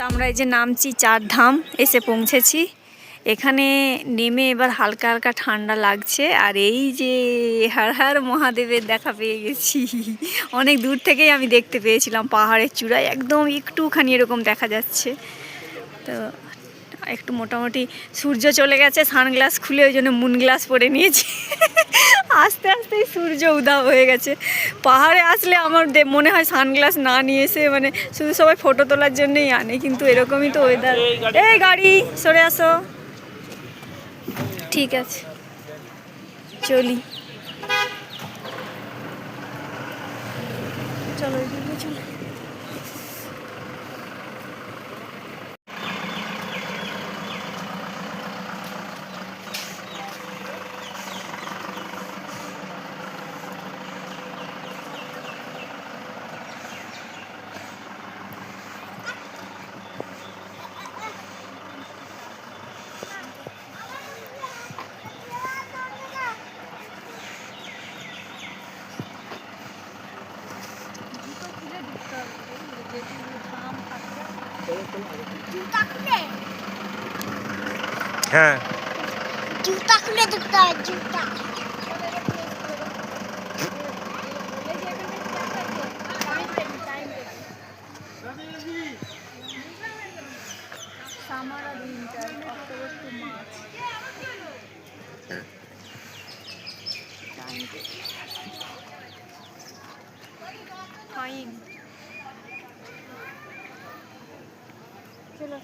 আমরা এই যে নামছি চারধাম, এসে পৌঁছেছি। এখানে নেমে এবার হালকা হালকা ঠান্ডা লাগছে। আর এই যে হর হর মহাদেবের দেখা পেয়ে গেছি। অনেক দূর থেকেই আমি দেখতে পেয়েছিলাম, পাহাড়ের চূড়ায় একদম একটুখানি এরকম দেখা যাচ্ছে। তো একটু মোটামুটি সূর্য চলে গেছে, সানগ্লাস খুলে ওই জন্য মুন গ্লাস পরে নিয়েছি। আস্তে আস্তেই সূর্য উধাও হয়ে গেছে। পাহাড়ে আসলে আমার মনে হয় সানগ্লাস না নিয়ে এসে মানে শুধু সবাই ফটো তোলার জন্যই আনে, কিন্তু এরকমই তো ওয়েদার। এই গাড়ি সরে আসো। ঠিক আছে চলি, চলো এদিকে চলো। হ্যাঁ জুতা খুলে ঢুকতে হবে, জুতা। ফাইন চলো।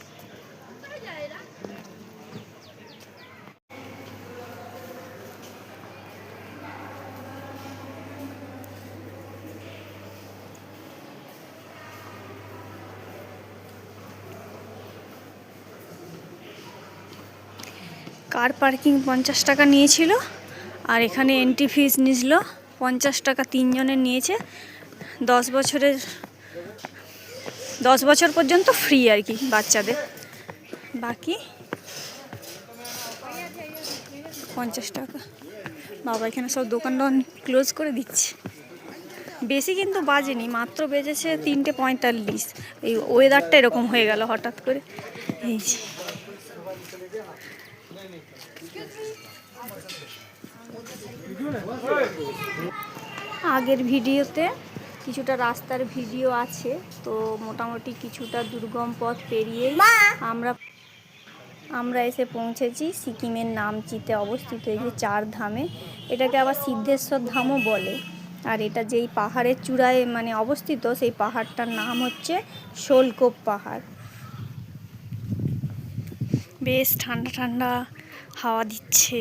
কার পার্কিং 50 টাকা নিয়েছিল, আর এখানে এন্ট্রি ফিস নিয়েছিল 50 টাকা, 3 জনের নিয়েছে। 10 বছর পর্যন্ত ফ্রি আর কি বাচ্চাদের, বাকি 50 টাকা। বাবা এখানে সব দোকান ক্লোজ করে দিচ্ছে। বেশি কিন্তু বাজেনি, মাত্র বেজেছে 3:45। এই ওয়েদারটা এরকম হয়ে গেল হঠাৎ করে। এই যে আগের ভিডিওতে কিছুটা রাস্তার ভিডিও আছে, তো মোটামুটি কিছুটা দুর্গম পথ পেরিয়ে আমরা এসে পৌঁছেছি সিকিমের নামচিতে অবস্থিত এই যে চারধামে। এটাকে আবার সিদ্ধেশ্বর ধামও বলে। আর এটা যেই পাহাড়ের চূড়ায় মানে অবস্থিত, সেই পাহাড়টার নাম হচ্ছে শোলকোপ পাহাড়। বেশ ঠান্ডা ঠান্ডা হাওয়া দিচ্ছে।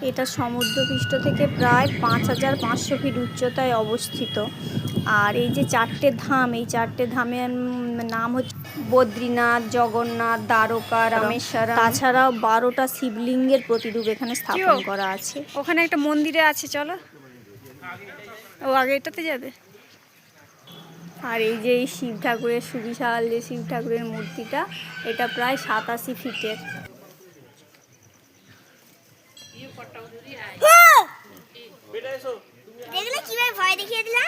এটা সমুদ্রপৃষ্ঠ থেকে প্রায় 5500 ফিট উচ্চতায় অবস্থিত। আর এই যে চারটে ধাম, এই চারটে ধামের নাম হচ্ছে বদ্রীনাথ, জগন্নাথ, দ্বারকা, রামেশ্বরম। তাছাড়াও 12টা শিবলিঙ্গের প্রতিরূপ এখানে স্থাপন করা আছে। ওখানে একটা মন্দিরে আছে, চলো। ও আগে এটাতে যাবে। আর এই যে এই শিব ঠাকুরের সুবিশাল যে শিব ঠাকুরের মূর্তিটা, এটা প্রায় 87 ফিটের। দেখলে কিভাবে ভয় দেখিয়ে দিলা?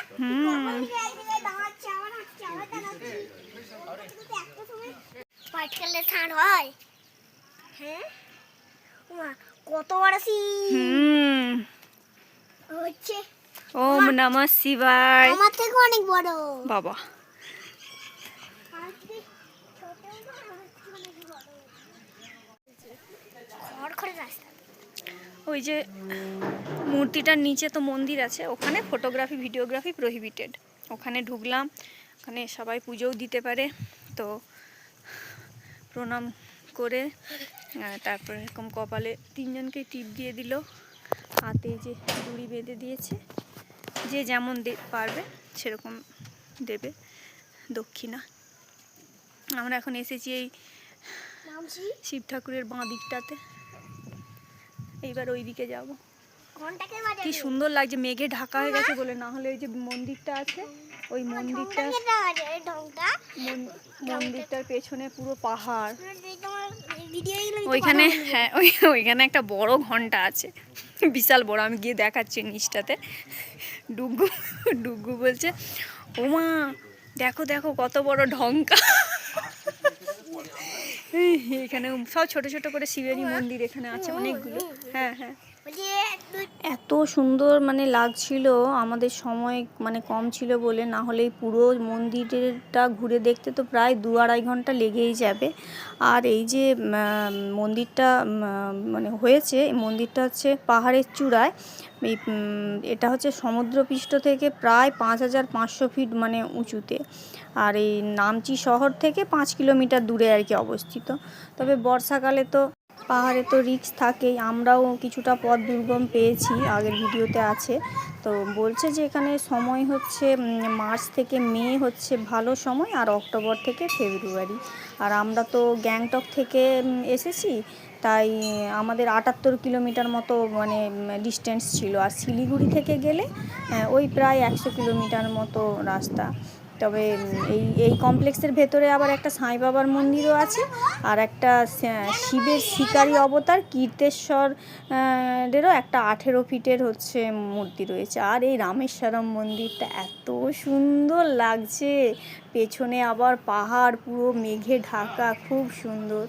হয় হ্যাঁ, কত বড় হচ্ছে। ওম নমঃ শিবায়। আমার থেকে অনেক বড় বাবা। ওই যে মূর্তিটার নিচে তো মন্দির আছে, ওখানে ফটোগ্রাফি ভিডিওগ্রাফি প্রহিবিটেড। ওখানে ঢুকলাম, ওখানে সবাই পুজোও দিতে পারে। তো প্রণাম করে তারপরে এরকম কপালে 3 জনকে টিপ দিয়ে দিল, হাতে যে দড়ি বেঁধে দিয়েছে। যে যেমন পারবে সেরকম দেবে দক্ষিণা। আমরা এখন এসেছি এই শিব ঠাকুরের বাঁ দিকটাতে, এইবার ওই দিকে যাব। কি সুন্দর লাগছে, মেঘে ঢাকা হয়ে গেছে বলে, না হলে ওই যে মন্দিরটা আছে, ওই মন্দিরটার পেছনে পুরো পাহাড়। ওইখানে হ্যাঁ, ওইখানে একটা বড় ঘন্টা আছে, বিশাল বড়, আমি গিয়ে দেখাচ্ছি নিচটাতে। ডুগু ডুগু বলছে ওমা দেখো দেখো কত বড় ঢঙ্কা। এখানে সব ছোট ছোট করে শিবেরই মন্দির এখানে আছে অনেকগুলো। হ্যাঁ হ্যাঁ, এত সুন্দর মানে লাগছিল, আমাদের সময় মানে কম ছিল বলে, না হলে পুরো মন্দিরটা ঘুরে দেখতে তো প্রায় 2-2.5 ঘন্টা লেগেই যাবে। আর এই যে মন্দিরটা মানে হয়েছে, এই মন্দিরটা হচ্ছে পাহাড়ের চূড়ায়। এই এটা হচ্ছে সমুদ্রপৃষ্ঠ থেকে প্রায় 5500 ফিট মানে উঁচুতে। আর এই নামচি শহর থেকে 5 কিলোমিটার দূরে আর কি অবস্থিত। তবে বর্ষাকালে তো পাহাড়ে তো রিস্ক থাকেই, আমরাও কিছুটা পথ দুর্গম পেয়েছি, আগের ভিডিওতে আছে। তো বলছে যে এখানে সময় হচ্ছে মার্চ থেকে মে হচ্ছে ভালো সময়, আর অক্টোবর থেকে ফেব্রুয়ারি। আর আমরা তো গ্যাংটক থেকে এসেছি, তাই আমাদের 78 কিলোমিটার মতো মানে ডিস্টেন্স ছিল। আর শিলিগুড়ি থেকে গেলে ওই প্রায় 100 কিলোমিটার মতো রাস্তা। তবে এই কমপ্লেক্সের ভেতরে আবার একটা সাঁই বাবার মন্দিরও আছে, আর একটা শিবের শিকারী অবতার কীর্তেশ্বরেরও একটা 18 ফিটের হচ্ছে মূর্তি রয়েছে। আর এই রামেশ্বরম মন্দিরটা এত সুন্দর লাগছে, পেছনে আবার পাহাড় পুরো মেঘে ঢাকা, খুব সুন্দর।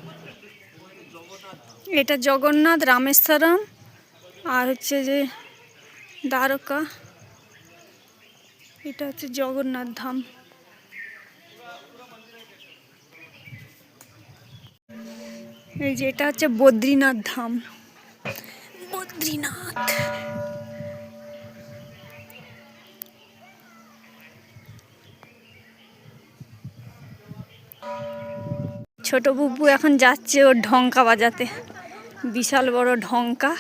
এটা জগন্নাথ, রামেশ্বরম আর হচ্ছে যে দ্বারকা, এটা হচ্ছে জগন্নাথ ধাম। এই যে এটা হচ্ছে বদ্রীনাথ ধাম, বদ্রীনাথ। ছোট বুবু এখন যাচ্ছে ওর ঢঙ্কা বাজাতে, বিশাল বড় ঢঙ্কা,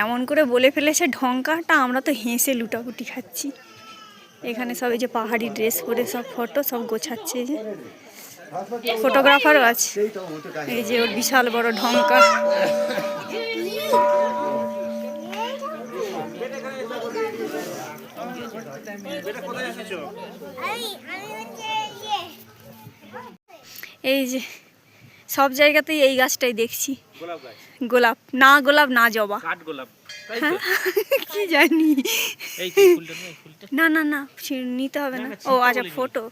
এমন করে বলে ফেলেছে ঢঙ্কাটা, আমরা তো হেসে লুটাপুটি খাচ্ছি। এখানে সব এই যে পাহাড়ি ড্রেস পরে সব ফটো সব গোছাচ্ছে, এই যে ফটোগ্রাফারও আছে। এই যে ওর বিশাল বড় ঢঙ্কা। এই যে সব জায়গাতেই এই গাছটাই দেখছি, গোলাপ না, গোলাপ না, জবা, কি জানি। না না না, নিতে হবে না। ও আচ্ছা, ফটো।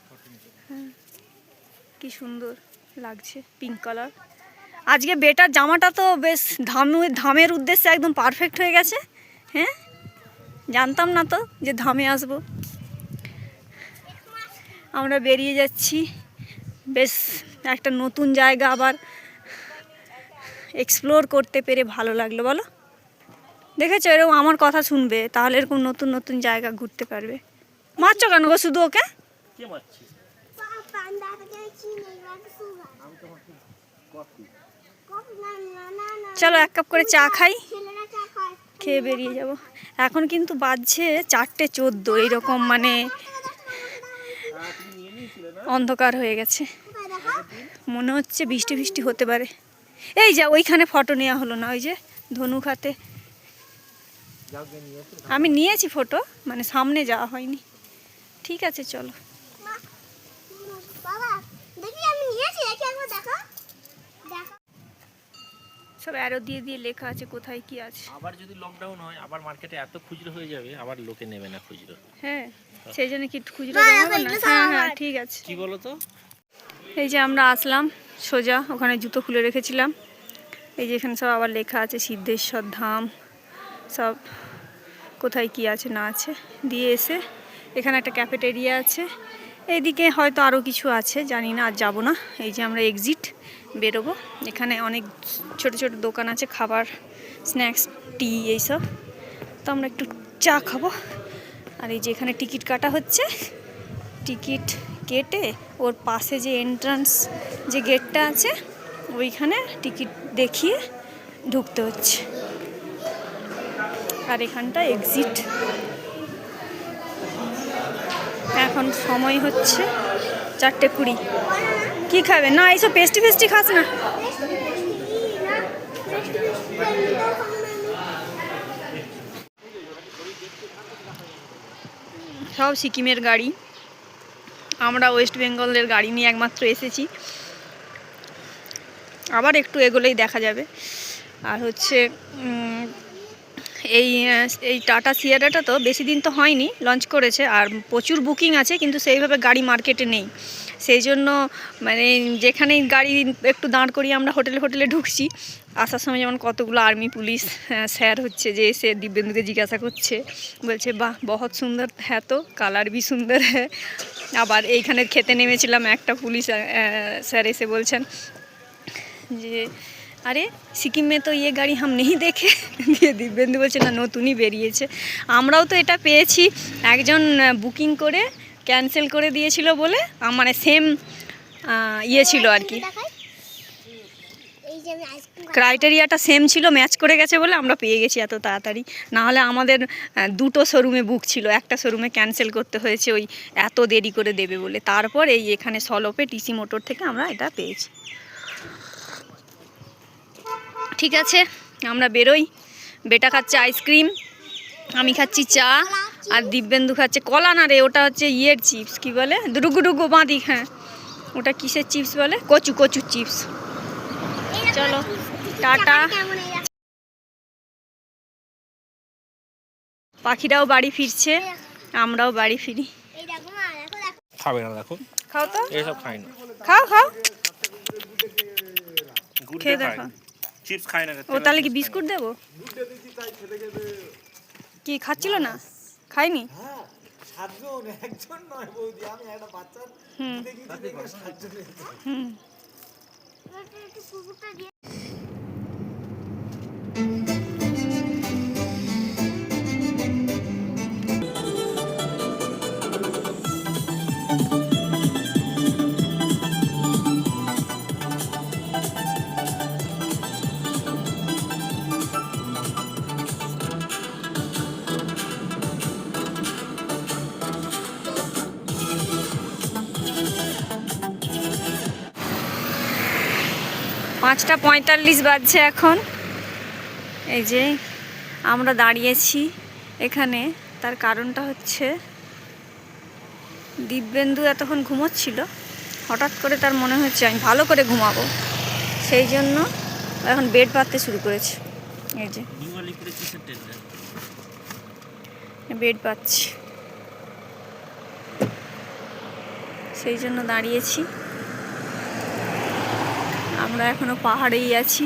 কি সুন্দর লাগছে, পিঙ্ক কালার। আজকে বেটার জামাটা তো বেশ ধামের উদ্দেশ্যে একদম পারফেক্ট হয়ে গেছে। হ্যাঁ, জানতাম না তো যে ধামে আসবো। আমরা বেরিয়ে যাচ্ছি, বেশ একটা নতুন জায়গা আবার এক্সপ্লোর করতে পেরে ভালো লাগলো, বলো। দেখেছো, এরকম আমার কথা শুনবে, তাহলে এরকম নতুন নতুন জায়গা ঘুরতে পারবে। মারছো কেন গো শুধু ওকে? চলো 1 কাপ করে চা খাই, খেয়ে বেরিয়ে যাব। এখন কিন্তু বাজছে 4:14, এইরকম মানে অন্ধকার হয়ে গেছে, মনে হচ্ছে বৃষ্টি বৃষ্টি হতে পারে। এই যা ওইখানে ফটো নেওয়া হলো না, ওই যে ধনুক হাতে। আমি নিয়েছি ফটো, মানে সামনে যাওয়া হয়নি। ঠিক আছে চলো। সব অ্যারো দিয়ে দিয়ে লেখা আছে কোথায় কি আছে। আবার যদি লকডাউন হয়, আবার মার্কেটে এত খুচরো হয়ে যাবে, আবার লোকে নেবে না খুচরো। হ্যাঁ, সেই জন্য কি খুচরো দেখাবো না? হ্যাঁ হ্যাঁ, ঠিক আছে। কি বলো তো, এই যে আমরা আসলাম সোজা, ওখানে জুতো খুলে রেখেছিলাম। এই যে এখানে সব আবার লেখা আছে সিদ্ধেশ্বর ধাম, সব কোথায় কি আছে না আছে দিয়ে এসে এখানে একটা ক্যাফেটেরিয়া আছে। এইদিকে হয়তো আরও কিছু আছে, জানি না, আর যাবো না। এই যে আমরা এক্সিট বেরোবো, এখানে অনেক ছোট ছোট দোকান আছে, খাবার, স্ন্যাক্স, টি, এইসব। তো আমরা একটু চা খাবো। আর এই যে এখানে টিকিট কাটা হচ্ছে, টিকিট কেটে ওর পাশে যে এন্ট্রান্স যে গেটটা আছে, ওইখানে টিকিট দেখিয়ে ঢুকতে হচ্ছে। আর এখানটা এক্সিট। এখন সময় হচ্ছে 4:20। কি খাবে? না, এইসব পেস্টি ফেস্টি খাস না। সব সিকিমের গাড়ি, আমরা ওয়েস্ট বেঙ্গলের গাড়ি নিয়ে একমাত্র এসেছি। আবার একটু এগোলেই দেখা যাবে। আর হচ্ছে এই টাটা সিয়ারাটা তো বেশি দিন তো হয়নি, লঞ্চ করেছে, আর প্রচুর বুকিং আছে, কিন্তু সেইভাবে গাড়ি মার্কেটে নেই। সেই জন্য মানে যেখানেই গাড়ি একটু দাঁড় করিয়ে আমরা হোটেলে ঢুকছি, আসার সময় যেমন কতগুলো আর্মি পুলিশ স্যার হচ্ছে যে এসে দিব্যেন্দুকে জিজ্ঞাসা করছে, বলছে বাহ বহুত সুন্দর হ্যাঁ, তো কালার ভি সুন্দর হ্যাঁ। আবার এইখানে খেতে নেমেছিলাম, একটা পুলিশ স্যার এসে বলছেন যে আরে সিকিম মে তো ইয়ে গাড়ি হাম নেই দেখে। দিয়ে দিব্যেন্দু বলছে না, নতুনই বেরিয়েছে। আমরাও তো এটা পেয়েছি, একজন বুকিং করে ক্যান্সেল করে দিয়েছিল বলে, মানে সেম ইয়ে ছিল আর কি, এই যে আমি আইসক্রিম ক্রাইটেরিয়াটা সেম ছিল, ম্যাচ করে গেছে বলে আমরা পেয়ে গেছি এত তাড়াতাড়ি। নাহলে আমাদের দুটো শোরুমে বুক ছিল, একটা শোরুমে ক্যান্সেল করতে হয়েছে ওই এত দেরি করে দেবে বলে। তারপর এই এখানে সলপে টিসি মোটর থেকে আমরা এটা পেয়েছি। ঠিক আছে, আমরা বেরোই। বেটা খাচ্ছে আইসক্রিম, আমি খাচ্ছি চা, আর দিব্যেন্দু খাচ্ছে কলা না রে, ওটা হচ্ছে ইয়ের চিপস, কি বলে, ডুগু বাঁধি, হ্যাঁ ওটা কিসের চিপস বলে, কচু চিপস। চলো টাটা। কেমন এই পাখিরাও বাড়ি ফিরছে, আমরাও বাড়ি ফিরি। এই দেখো মা, দেখো দেখো খাবে না দেখো, খাও তো, এইসব খাই না। খাও গুড় খেয়ে দিয়ে খাই, দেখো। চিপস খাই না। ও তাহলে কি বিস্কুট দেবো? কি খাচ্ছিল না, খাইনি? সাতজন, একজন নয় বৌদি, আমি একটা বাচ্চার হুম দেখে সাতজন এসেছে। হুম। একটু কুকুরটা দিয়ে 5:45 বাজছে এখন। এই যে আমরা দাঁড়িয়েছি এখানে, তার কারণটা হচ্ছে দিব্যেন্দু এতক্ষণ ঘুমোচ্ছিল, হঠাৎ করে তার মনে হচ্ছে আমি ভালো করে ঘুমাবো, সেই জন্য এখন বেড পাততে শুরু করেছে। এই যে বেড পাচ্ছি, সেই জন্য দাঁড়িয়েছি। আমরা এখনো পাহাড়েই আছি,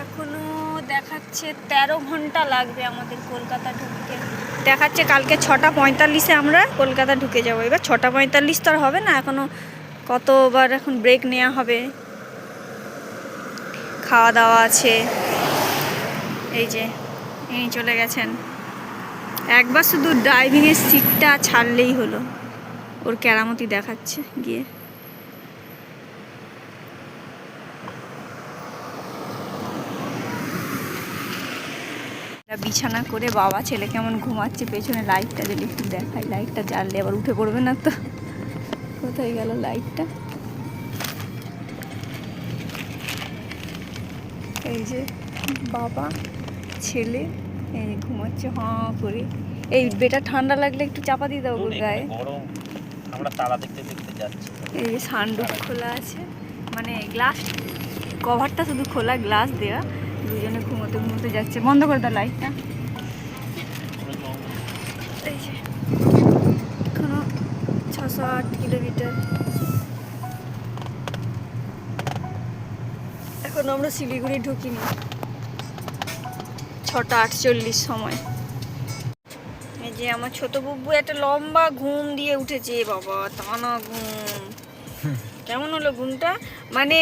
এখনো দেখাচ্ছে 13 ঘন্টা লাগবে আমাদের কলকাতা ঢুকতে। দেখাচ্ছে কালকে 6:45-এ আমরা কলকাতা ঢুকে যাবো। এবার 6:45 তো আর হবে না, এখনো কতবার এখন ব্রেক নেওয়া হবে, খাওয়া দাওয়া আছে। এই যে ইনি চলে গেছেন, একবার শুধু ড্রাইভিংয়ের সিটটা ছাড়লেই হলো। ওর কেরামতি দেখাচ্ছে গিয়ে। বিছানা করে বাবা ছেলে কেমন ঘুমাচ্ছে, পেছনে লাইটটা যদি একটু দেখাই, লাইটটা জ্বাললে আবার উঠে পড়বে না তো। কোথায় গেল লাইটটা? এই যে বাবা ছেলে এই ঘুমাচ্ছে হাঁ করে। এই বেটা ঠান্ডা লাগলে একটু চাপা দিয়ে দাও গায়ে। গরম, আমরা তারা দেখতে যাচ্ছি। এই যে সানরুফ খোলা আছে, মানে গ্লাস কভারটা শুধু খোলা, গ্লাস দেওয়া। দুজনে ঘুমোতে যাচ্ছে। বন্ধ করে দাও লাইটটা। এই যে এখনো 608 কিলোমিটার। এখন আমরা শিলিগুড়ি ঢুকিনি, 6:48 সময়। এই যে আমার ছোট বুবু একটা লম্বা ঘুম দিয়ে উঠেছে, বাবা টানা ঘুম। কেমন হলো ঘুমটা? মানে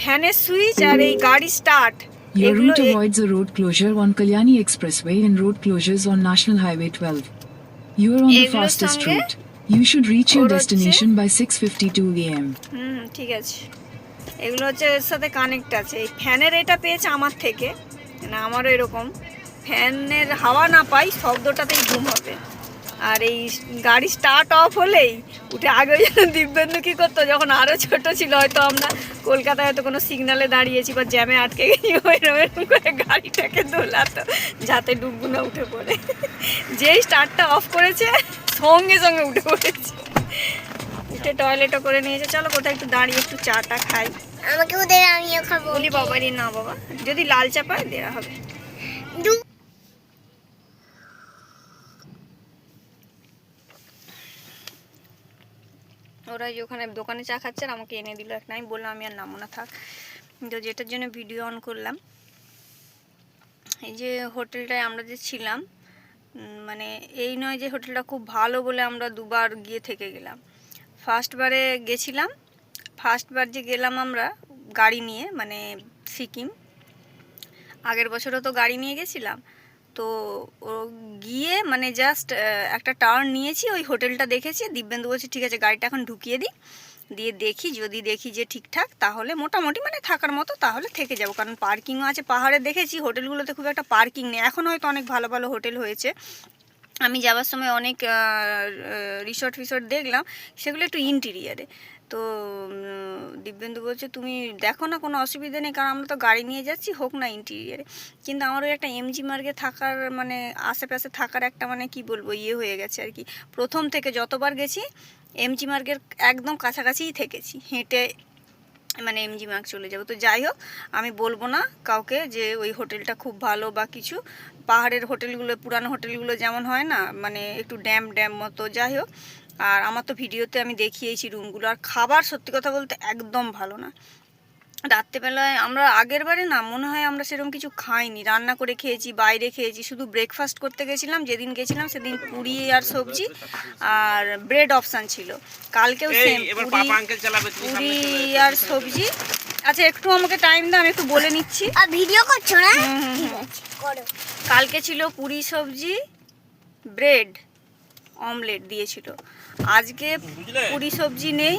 ফ্যানের সুইচ আর এই গাড়ি start. Your route avoids a road closure on Kalyani Expressway and road closures on National Highway 12. You are on the এগুলোর fastest সঙ্গে route. You should reach your ওর হচ্ছে- destination by 6:52 a.m. ঠিক আছে, এগুলো হচ্ছে এর সাথে কানেক্ট আছে। এই ফ্যানের এটা পেয়েছে আমার থেকে, মানে আমারও এরকম ফ্যানের হাওয়া না পাই, শব্দটাতেই ঘুম হবে। আর এই গাড়ি স্টার্ট অফ হলেই উঠে। আগে যেন দিব্যেন্দু কী করতো, যখন আরও ছোট ছিল, হয়তো আমরা কলকাতায় হয়তো কোনো সিগনালে দাঁড়িয়েছি বা জ্যামে আটকে গেছি, এরকম করে গাড়িটাকে দোলাতো যাতে ডুববো না উঠে পড়ে। যেই স্টার্টটা অফ করেছে সঙ্গে সঙ্গে উঠে পড়েছে। উঠে টয়লেটও করে নিয়েছে। চলো কোথায় একটু দাঁড়িয়ে একটু চাটা খাই। আমাকে ওদের আমিও খাবো। বলি বাবারি না বাবা, যদি লাল চা পায় দেওয়া হবে। দু- ওরা যে ওখানে দোকানে চা খাচ্ছে আর আমাকে এনে দিল একটা। আমি বললাম আমি আর নামো না, থাক। তো যেটার জন্য ভিডিও অন করলাম, এই যে হোটেলটায় আমরা যে ছিলাম, মানে এই নয় যে হোটেলটা খুব ভালো বলে আমরা দুবার গিয়ে থেকে গেলাম। ফার্স্টবারে গেছিলাম, ফার্স্টবার যে গেলাম আমরা গাড়ি নিয়ে, মানে সিকিম, আগের বছরও তো গাড়ি নিয়ে গেছিলাম। তো ও গিয়ে মানে জাস্ট একটা টার্ন নিয়েছি, ওই হোটেলটা দেখেছি। দিব্যেন্দু বলছে ঠিক আছে গাড়িটা এখন ঢুকিয়ে দিই, দিয়ে দেখি, যদি দেখি যে ঠিকঠাক তাহলে মোটামুটি মানে থাকার মতো তাহলে থেকে যাব, কারণ পার্কিংও আছে। পাহাড়ে দেখেছি হোটেলগুলোতে খুব একটা পার্কিং নেই, এখন হয়তো অনেক ভালো ভালো হোটেল হয়েছে। আমি যাওয়ার সময় অনেক রিসর্ট ফিসর্ট দেখলাম, সেগুলো একটু ইন্টিরিয়ারে। তো দিব্যেন্দু বলছে তুমি দেখো না, কোনো অসুবিধা নেই, কারণ আমরা তো গাড়ি নিয়ে যাচ্ছি, হোক না ইন্টিরিয়ারে। কিন্তু আমার ওই একটা এমজি মার্গে থাকার মানে আশেপাশে থাকার একটা মানে কি বলবো ইয়ে হয়ে গেছে আর কি। প্রথম থেকে যতবার গেছি এমজি মার্গের একদম কাছাকাছিই থেকেছি, হেঁটে মানে এমজি মার্গ চলে যাবো। তো যাই হোক, আমি বলবো না কাউকে যে ওই হোটেলটা খুব ভালো বা কিছু। পাহাড়ের হোটেলগুলো, পুরানো হোটেলগুলো যেমন হয় না, মানে একটু ড্যাম ড্যাম মতো, যাই হোক। আর আমার তো ভিডিওতে আমি দেখিয়েছি রুমগুলো, আর খাবার সত্যি কথা বলতে একদম ভালো না। রাত্রেবেলায় আমরা আগের বারে না মনে হয় আমরা সেরকম কিছু খাইনি, রান্না করে খেয়েছি, বাইরে খেয়েছি। শুধু ব্রেকফাস্ট করতে গেছিলাম, যেদিন গেছিলাম সেদিন পুরি আর সবজি আর ব্রেড অপশান ছিল। কালকেও সেম পুরি আর সবজি। আচ্ছা একটু আমাকে টাইম দাও, আমি একটু বলে নিচ্ছি। আর ভিডিও করছো না? হুম, ঠিক আছে, করো। কালকে ছিল পুরি সবজি ব্রেড অমলেট দিয়েছিল। আজকে পুরি সবজি নেই,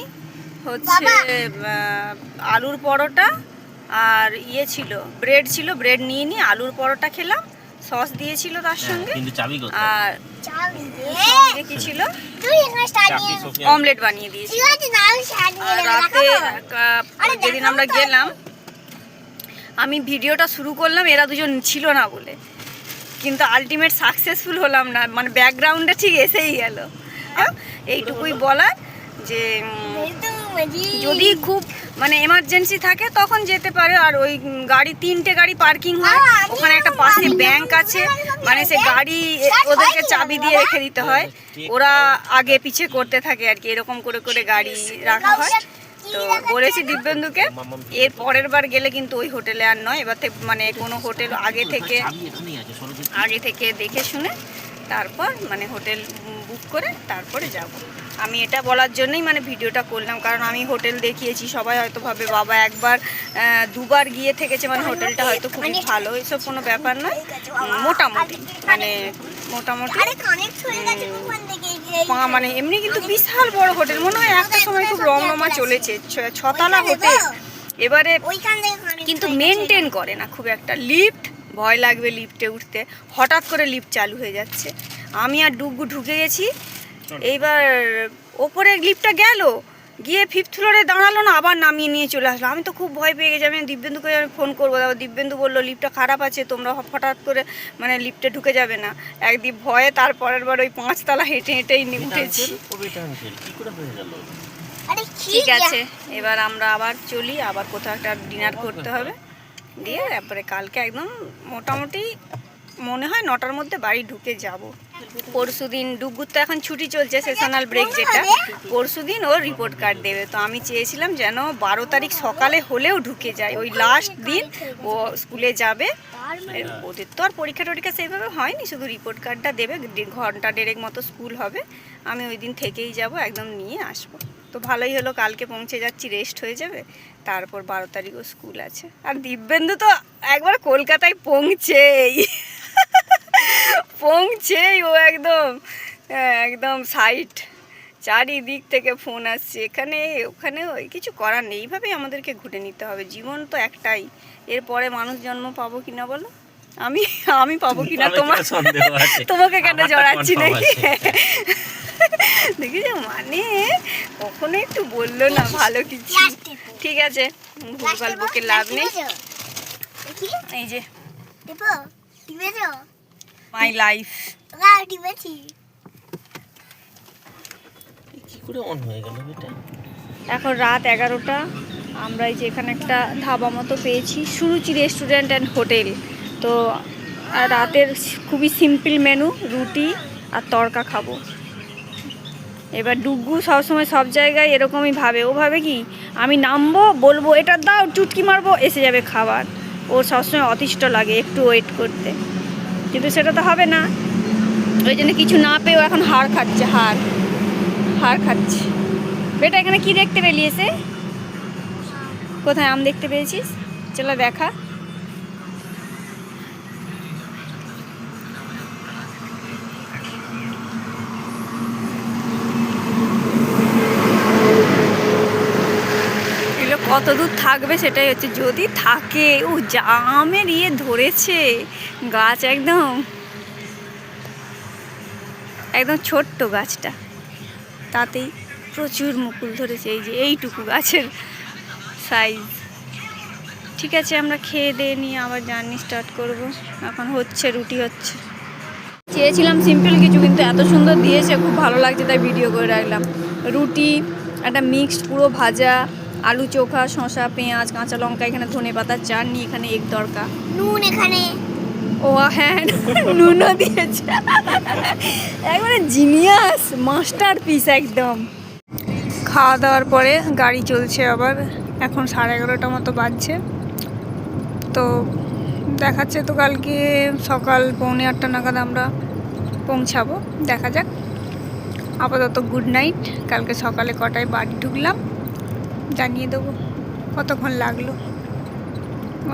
হচ্ছে আলুর পরোটা আর ইয়ে ছিল, ব্রেড ছিল, ব্রেড নিয়ে নিয়ে আলুর পরোটা খেলাম, সস দিয়েছিল তার সঙ্গে। কিন্তু চাবি আর চাবি দে। সঙ্গে কি ছিল, তুই এখানে স্টার্ট নিয়ে নে। অমলেট বানিয়ে দিয়েছিল। ঠিক আছে, না আমি স্টার্ট নিয়ে আর নেবো, রাতে দেখাবো? যেদিন আমরা গেলাম, আমি ভিডিওটা শুরু করলাম এরা দুজন ছিল না বলে, কিন্তু আলটিমেট সাকসেসফুল হলাম না, মানে ব্যাকগ্রাউন্ডে ঠিক এসেই গেল। এইটুকুই বলার যে যদি খুব মানে এমার্জেন্সি থাকে তখন যেতে পারে। আর ওই গাড়ি 3টে গাড়ি পার্কিং হয়, ওখানে একটা পাশে ব্যাংক আছে, মানে সে গাড়ি ওদেরকে চাবি দিয়ে রেখে দিতে হয়, ওরা আগে পিছে করতে থাকে আর কি, এরকম করে করে গাড়ি রাখা হয়। তো বলেছি দিব্যেন্দুকে এর পরের বার গেলে কিন্তু ওই হোটেলে আর নয়, এবার থেকে মানে কোনো হোটেল আগে থেকে দেখে শুনে তারপর মানে হোটেল বুক করে তারপরে যাব। আমি এটা বলার জন্যই মানে ভিডিওটা করলাম, কারণ আমি হোটেল দেখিয়েছি, সবাই হয়তো ভাবে বাবা একবার দুবার গিয়ে থেকেছে মানে হোটেলটা হয়তো খুবই ভালো, এসব কোনো ব্যাপার নয়। মোটামুটি আরে কানেক্ট হয়ে গেছে কোন থেকে? মানে এমনি কিন্তু বিশাল বড় হোটেল, মনে হয় একটা সময় খুব রমরমা চলেছে, 6তলা হোটেল। এবারে ওইখান থেকে কানেক্ট কিন্তু মেনটেন করে না খুব একটা। লিফট, ভয় লাগবে লিফটে উঠতে, হঠাৎ করে লিফট চালু হয়ে যাচ্ছে। আমি আর ডুগু ঢুকে গেছি, এইবার ওপরে লিফটটা গেল, গিয়ে 5th ফ্লোরে দাঁড়ালো না, আবার নামিয়ে নিয়ে চলে আসলো। আমি তো খুব ভয় পেয়ে গেছি, আমি দিব্যেন্দুকে ফোন করবো, দিব্যেন্দু বললো লিফটটা খারাপ আছে, তোমরা হঠাৎ করে মানে লিফটে ঢুকে যাবে না। একদিন ভয়ে তারপরের বার ওই 5তলা হেঁটে হেঁটেই উঠেছি। আরে ঠিক আছে, এবার আমরা আবার চলি, আবার কোথাও একটা ডিনার করতে হবে, দিয়ে তারপরে কালকে একদম মোটামুটি মনে হয় 9টার মধ্যে বাড়ি ঢুকে যাব। পরশুদিন ডুগুর তো এখন ছুটি চলছে, সেশনাল ব্রেক যেটা, পরশুদিন ও রিপোর্ট কার্ড দেবে। তো আমি চেয়েছিলাম যেন 12 তারিখ সকালে হলেও ঢুকে যায়, ওই লাস্ট দিন ও স্কুলে যাবে। ওদের তো আর পরীক্ষা টরীক্ষা সেইভাবে হয়নি, শুধু রিপোর্ট কার্ডটা দেবে, ঘন্টা 1.5 মতো স্কুল হবে। আমি ওই দিন থেকেই যাব, একদম নিয়ে আসবো। তো ভালোই হলো, কালকে পৌঁছে যাচ্ছি, রেস্ট হয়ে যাবে, তারপর 12 তারিখও স্কুল আছে। আর দিব্যেন্দু তো একবার কলকাতায় পৌঁছেই ও একদম সাইট, চারিদিক থেকে ফোন আসছে, এখানে ওখানে, ওই কিছু করার নেই, এইভাবেই আমাদেরকে ঘুরে নিতে হবে। জীবন তো একটাই, এরপরে মানুষ জন্ম পাবো কিনা বলো, আমি পাবো কিনা তোমাকে কেন জড়াচ্ছি নাকি? দেখি যে মানে কখনো একটু বললো না ভালো কিছু। ঠিক আছে, ভুলভাল বকে লাভ নেই। এই যে দেবো, টিপেছো? My life. টিপেছি। করে অন হয়ে গেল এটা? এখন রাত 11টা। আমরা এই যে এখানে একটা ধাবা মতো পেয়েছি, সুরুচি রেস্টুরেন্ট অ্যান্ড হোটেল। তো রাতের খুবই সিম্পল মেনু, রুটি আর তড়কা খাবো। এবার ডুগু সবসময় সব জায়গায় এরকমই ভাবে। ও ভাবে কি আমি নামবো, বলবো এটা দাও, চুটকি মারবো, এসে যাবে খাবার। ওর সবসময় অতিষ্ঠ লাগে একটু ওয়েট করতে, কিন্তু সেটা তো হবে না। ওই জন্য কিছু না পেয়েও এখন হাড় খাচ্ছে, হাড় খাচ্ছে। বেটা এখানে কি দেখতে পেলি এসে? কোথায় আম দেখতে পেয়েছিস? চলো দেখা। এগুলো কত দূর থাকবে সেটাই হচ্ছে, যদি থাকে। ও জামের ধরেছে গাছ, একদম একদম ছোট্ট গাছটা, তাতেই প্রচুর মুকুল ধরেছে। এই যে এইটুকু গাছের সাইজ। ঠিক আছে, আমরা খেয়ে দিয়ে নিয়ে আবার জার্নি স্টার্ট করব। এখন হচ্ছে রুটি হচ্ছে। চেয়েছিলাম সিম্পল কিছু, কিন্তু এত সুন্দর দিয়েছে, খুব ভালো লাগছে, তাই ভিডিও করে রাখলাম। রুটি, একটা মিক্সড পুরো ভাজা, আলু চোখা, শসা, পেঁয়াজ, কাঁচা লঙ্কা, এখানে ধনেপাতার চাটনি, এখানে এগ তড়কা, নুন এখানে। ও হ্যাঁ, নুনও দিয়েছে। একবারে জিনিয়াস, মাস্টার পিস একদম। খাওয়া দাওয়ার পরে গাড়ি চলছে আবার। এখন 11:30 মতো বাজছে। তো দেখাচ্ছে তো কালকে সকাল 7:45 নাগাদ আমরা পৌঁছাবো। দেখা যাক। আপাতত গুড নাইট। কালকে সকালে কটায় বাড়ি ঢুকলাম জানিয়ে দেবো, কতক্ষণ লাগলো।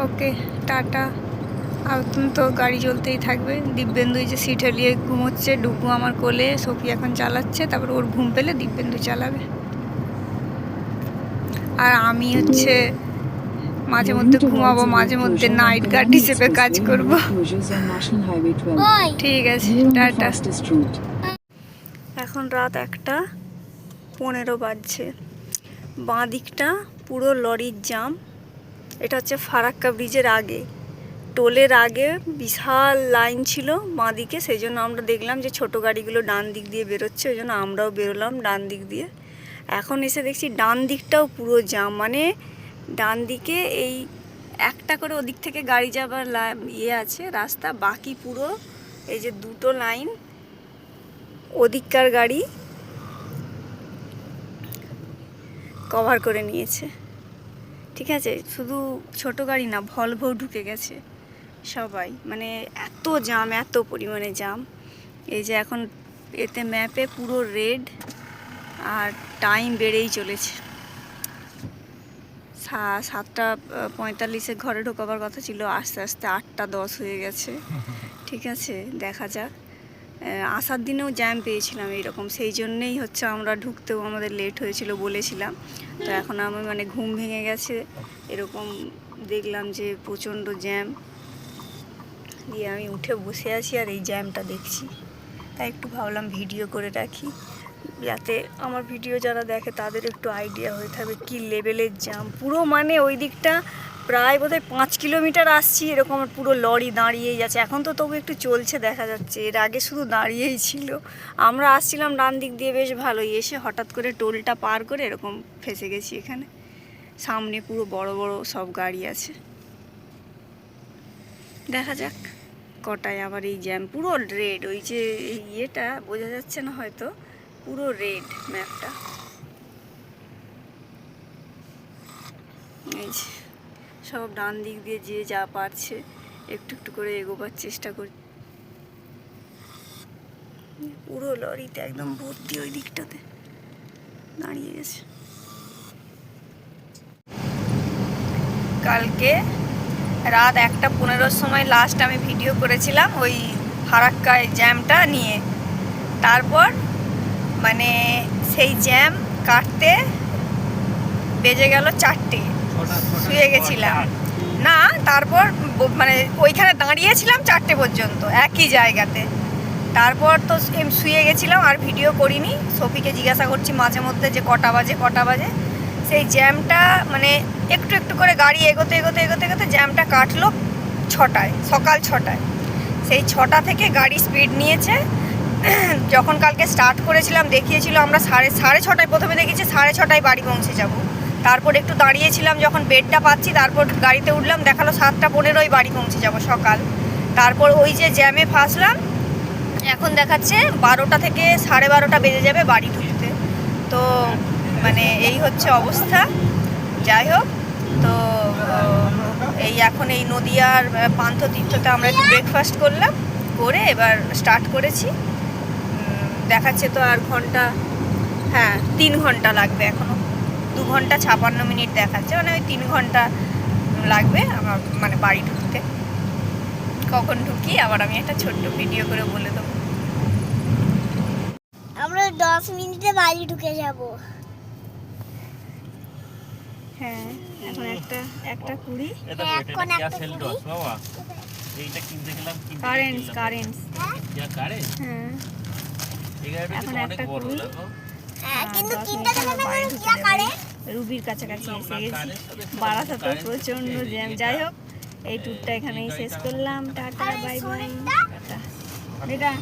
ওকে, টাটা। এখন তো গাড়ি চলতেই থাকবে। দিব্যেন্দু যে সিট হেলিয়ে ঘুমোচ্ছে, ডুকু আমার কোলে, সফি এখন চালাচ্ছে। তারপর ওর ঘুম পেলে দিব্যেন্দু চালাবে। আর আমি হচ্ছে মাঝে মধ্যে ঘুমাবো, মাঝে মধ্যে নাইট গার্ড হিসেবে কাজ করবো। ওই ঠিক আছে, টাটা। এখন রাত 1:15 বাজছে। বাঁ দিকটা পুরো লরির জাম। এটা হচ্ছে ফারাক্কা ব্রিজের আগে, টোলের আগে বিশাল লাইন ছিল বাঁ দিকে। সেই জন্য আমরা দেখলাম যে ছোট গাড়িগুলো ডান দিক দিয়ে বেরোচ্ছে, ওই জন্য আমরাও বেরোলাম ডান দিক দিয়ে। এখন এসে দেখছি ডান দিকটাও পুরো জাম, মানে ডান দিকে এই একটা করে ওদিক থেকে গাড়ি যাবার আছে রাস্তা, বাকি পুরো এই যে দুটো লাইন ওদিককার গাড়ি কভার করে নিয়েছে। ঠিক আছে, শুধু ছোট গাড়ি না, ভলভো ঢুকে গেছে সবাই। মানে এত জাম, এত পরিমাণে জাম। এই যে এখন এতে ম্যাপে পুরো রেড, আর টাইম বেড়েই চলেছে। 7:45 ঘরে ঢোকাবার কথা ছিল, আস্তে আস্তে 8:10 হয়ে গেছে। ঠিক আছে, দেখা যাক। আসার দিনেও জ্যাম পেয়েছিলাম এইরকম, সেই জন্যেই হচ্ছে আমরা ঢুকতেও আমাদের লেট হয়েছিল বলেছিলাম। তো এখন আমার মানে ঘুম ভেঙে গেছে, এরকম দেখলাম যে প্রচণ্ড জ্যাম। দিয়ে আমি উঠে বসে আছি আর এই জ্যামটা দেখছি, তাই একটু ভাবলাম ভিডিও করে রাখি, যাতে আমার ভিডিও যারা দেখে তাদের একটু আইডিয়া হয়ে থাকবে কী লেভেলের জ্যাম পুরো। মানে ওই দিকটা প্রায় বোধহয় 5 কিলোমিটার আসছি, এরকম পুরো লরি দাঁড়িয়েই যাচ্ছে। এখন তো তবু একটু চলছে দেখা যাচ্ছে, এর আগে শুধু দাঁড়িয়েই ছিল। আমরা আসছিলাম ডান দিক দিয়ে বেশ ভালোই, এসে হঠাৎ করে টোলটা পার করে এরকম ফেসে গেছি এখানে। সামনে পুরো বড় বড় সব গাড়ি আছে, দেখা যাক কটায় আবার এই জ্যাম। পুরো রেড, ওই যে ইয়েটা বোঝা যাচ্ছে না হয়তো, পুরো রেড ম্যাপটা। এই যে সব ডান দিক দিয়ে যে যা পারছে একটু একটু করে এগোবার চেষ্টা করছে। পুরো লরিতে একদম ভর্তি ওই দিকটাতে দাঁড়িয়ে গেছে। কালকে রাত 1:15 সময় লাস্ট আমি ভিডিও করেছিলাম ওই ফারাক্কায় জ্যামটা নিয়ে। তারপর মানে সেই জ্যাম কাটতে বেজে গেল 4টে, শুয়ে গেছিলাম না। তারপর মানে ওইখানে দাঁড়িয়েছিলাম 4টে পর্যন্ত একই জায়গাতে। তারপর তো শুয়ে গেছিলাম, আর ভিডিও করিনি। সফিকে জিজ্ঞাসা করছি মাঝে মধ্যে যে কটা বাজে। সেই জ্যামটা মানে একটু একটু করে গাড়ি এগোতে জ্যামটা কাটলো 6টায়, সকাল 6টায়। সেই 6টা থেকে গাড়ি স্পিড নিয়েছে যখন কালকে স্টার্ট করেছিলাম দেখিয়েছিল আমরা সাড়ে ছটায় প্রথমে দেখেছি 6:30 বাড়ি পৌঁছে যাব। তারপর একটু দাঁড়িয়েছিলাম, যখন বেডটা পাচ্ছি তারপর গাড়িতে উঠলাম, দেখালো 7:15 বাড়ি পৌঁছে যাব সকাল। তারপর ওই যে জ্যামে ফাঁসলাম, এখন দেখাচ্ছে 12টা থেকে 12:30 বেজে যাবে বাড়ি ঢুকতে। তো মানে এই হচ্ছে অবস্থা। যাই হোক, তো এই এখন এই নদিয়ার পান্থতীর্থতে আমরা একটু ব্রেকফাস্ট করলাম, করে এবার স্টার্ট করেছি। দেখাচ্ছে তো আর ঘন্টা, হ্যাঁ 3 ঘন্টা লাগবে, এখনও 2 ঘন্টা 56 মিনিট দেখাচ্ছে, মানে ওই 3 ঘন্টা লাগবে আমার মানে বাড়ি ঢুকতে। কখন ঢুকি আবার আমি একটা ছোট্ট ভিডিও করে বলে দেবো। আমরা 10 মিনিটে বাড়ি ঢুকে যাব। হ্যাঁ এখন একটা 20 এটা এখন কিয়া একটা সেল কুড়ি। ডস বাবা, এইটা কিনতে গেলাম কারেন্ট কিয়া কারেন্ট হ্যাঁ এই গাড়িটা এখন কিন্তু অনেক একটা বড় কুড়ি। দেখো। হ্যাঁ, কিন্তু 10 কিনতে মিনিটে গেলে আমরা বাড়ি না ঢুকে কিয়া যাবো। কারে রুবির কাছাকাছি এসে গেছি। কারেন্ট সাথে বারাসাতেও কারেন্ট প্রচণ্ড এই জ্যাম। এটা। যাই হোক, এই ট্যুরটা এখানেই শেষ করলাম। Tata, bye bye, tata. এটা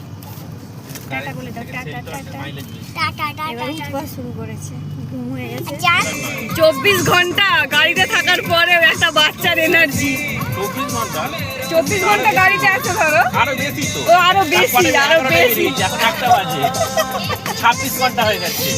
টাটা বলে দাও, টাটা টাটা। মাইলেজ বেশি। টাটা এবার উঠবা শুরু করেছে, ঘুম হয়ে গেছে। জান 24 ঘন্টা গাড়িতে থাকার পরেও একটা বাচ্চার এনার্জি। 24 ঘন্টা 24 ঘন্টা গাড়িতে আছে ধরো, আরো বেশি তো। ও আরো বেশি, তারপরে আরো 11টা বেশি। বেরিয়েছে, এখন 1টা বাজে, 26 ঘন্টা হয়ে গেছে।